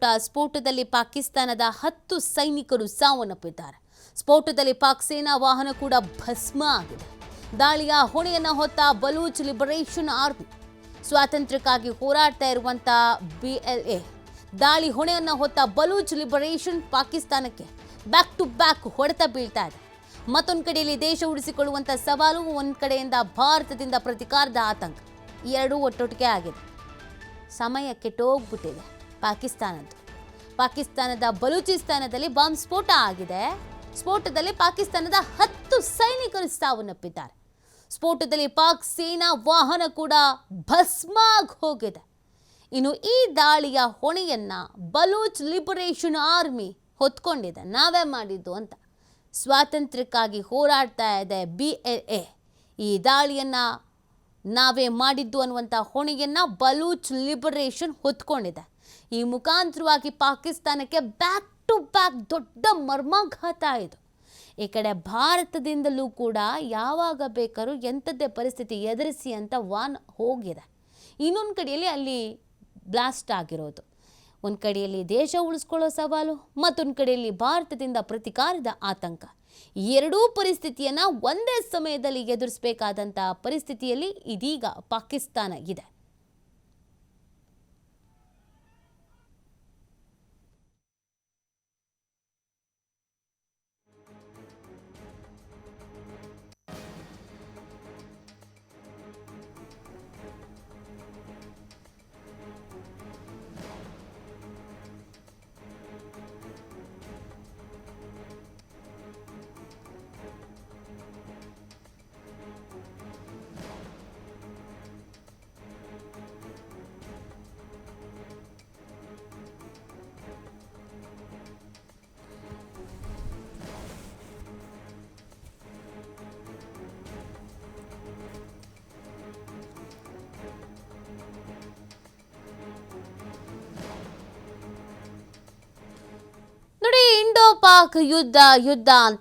ಸ್ಫೋಟದಲ್ಲಿ ಪಾಕಿಸ್ತಾನದ 10 ಸೈನಿಕರು ಸಾವನ್ನಪ್ಪಿದ್ದಾರೆ. ಸ್ಫೋಟದಲ್ಲಿ ಪಾಕ್ ಸೇನಾ ವಾಹನ ಕೂಡ ಭಸ್ಮ ಆಗಿದೆ. ದಾಳಿಯ ಹೊಣೆಯನ್ನು ಹೊತ್ತ ಬಲೂಚ್ ಲಿಬರೇಷನ್ ಆರ್ಮಿ, ಸ್ವಾತಂತ್ರ್ಯಕ್ಕಾಗಿ ಹೋರಾಡ್ತಾ ಇರುವಂತ BLA ದಾಳಿ ಹೊಣೆಯನ್ನು ಹೊತ್ತ ಬಲೂಚ್ ಲಿಬರೇಷನ್ ಪಾಕಿಸ್ತಾನಕ್ಕೆ ಬ್ಯಾಕ್ ಟು ಬ್ಯಾಕ್ ಹೊಡೆತ ಬೀಳ್ತಾ ಇದೆ. ಮತ್ತೊಂದು ಕಡೆಯಲ್ಲಿ ದೇಶ ಉಳಿಸಿಕೊಳ್ಳುವಂತ ಸವಾಲು, ಒಂದು ಕಡೆಯಿಂದ ಭಾರತದಿಂದ ಪ್ರತಿಕಾರದ ಆತಂಕ, ಎರಡೂ ಒಟ್ಟೊಟ್ಟಿಗೆ ಆಗಿದೆ. ಸಮಯ ಕೆಟ್ಟೋಗ್ಬಿಟ್ಟಿದೆ ಪಾಕಿಸ್ತಾನದ ಬಲೂಚಿಸ್ತಾನದಲ್ಲಿ ಬಾಂಬ್ ಸ್ಫೋಟ ಆಗಿದೆ. ಸ್ಫೋಟದಲ್ಲಿ ಪಾಕಿಸ್ತಾನದ 10 ಸೈನಿಕರು ಸಾವನ್ನಪ್ಪಿದ್ದಾರೆ. ಸ್ಫೋಟದಲ್ಲಿ ಪಾಕ್ ಸೇನಾ ವಾಹನ ಕೂಡ ಭಸ್ಮ ಹೋಗಿದೆ. ಇನ್ನು ಈ ದಾಳಿಯ ಹೊಣೆಯನ್ನ ಬಲೂಚ್ ಲಿಬರೇಷನ್ ಆರ್ಮಿ ಹೊತ್ಕೊಂಡಿದೆ. ನಾವೇ ಮಾಡಿದ್ದು ಅಂತ ಸ್ವಾತಂತ್ರ್ಯಕ್ಕಾಗಿ ಹೋರಾಡ್ತಾ ಇದೆ BLA. ಈ ದಾಳಿಯನ್ನ ನಾವೇ ಮಾಡಿದ್ದು ಅನ್ನುವಂಥ ಹೊಣೆಯನ್ನ ಬಲೂಚ್ ಲಿಬರೇಷನ್ ಹೊತ್ಕೊಂಡಿದೆ. ಈ ಮುಖಾಂತರವಾಗಿ ಪಾಕಿಸ್ತಾನಕ್ಕೆ ಬ್ಯಾಕ್ ಟು ಬ್ಯಾಕ್ ದೊಡ್ಡ ಮರ್ಮಾಘಾತ ಇದು. ಈ ಕಡೆ ಭಾರತದಿಂದಲೂ ಕೂಡ ಯಾವಾಗ ಬೇಕಾದ್ರೂ ಎಂಥದ್ದೇ ಪರಿಸ್ಥಿತಿ ಎದುರಿಸಿ ಅಂತ ವಾನ್ ಹೋಗಿದೆ. ಇನ್ನೊಂದು ಕಡೆಯಲ್ಲಿ ಅಲ್ಲಿ ಬ್ಲಾಸ್ಟ್ ಆಗಿರೋದು, ಒಂದು ಕಡೆಯಲ್ಲಿ ದೇಶ ಉಳಿಸ್ಕೊಳ್ಳೋ ಸವಾಲು, ಮತ್ತೊಂದು ಕಡೆಯಲ್ಲಿ ಭಾರತದಿಂದ ಪ್ರತಿಕಾರದ ಆತಂಕ. ಎರಡೂ ಪರಿಸ್ಥಿತಿಯನ್ನು ಒಂದೇ ಸಮಯದಲ್ಲಿ ಎದುರಿಸಬೇಕಾದಂಥ ಪರಿಸ್ಥಿತಿಯಲ್ಲಿ ಇದೀಗ ಪಾಕಿಸ್ತಾನ ಇದೆ. ನೋಡಿ, ಇಂಡೋ ಪಾಕ್ ಯುದ್ಧ ಅಂತ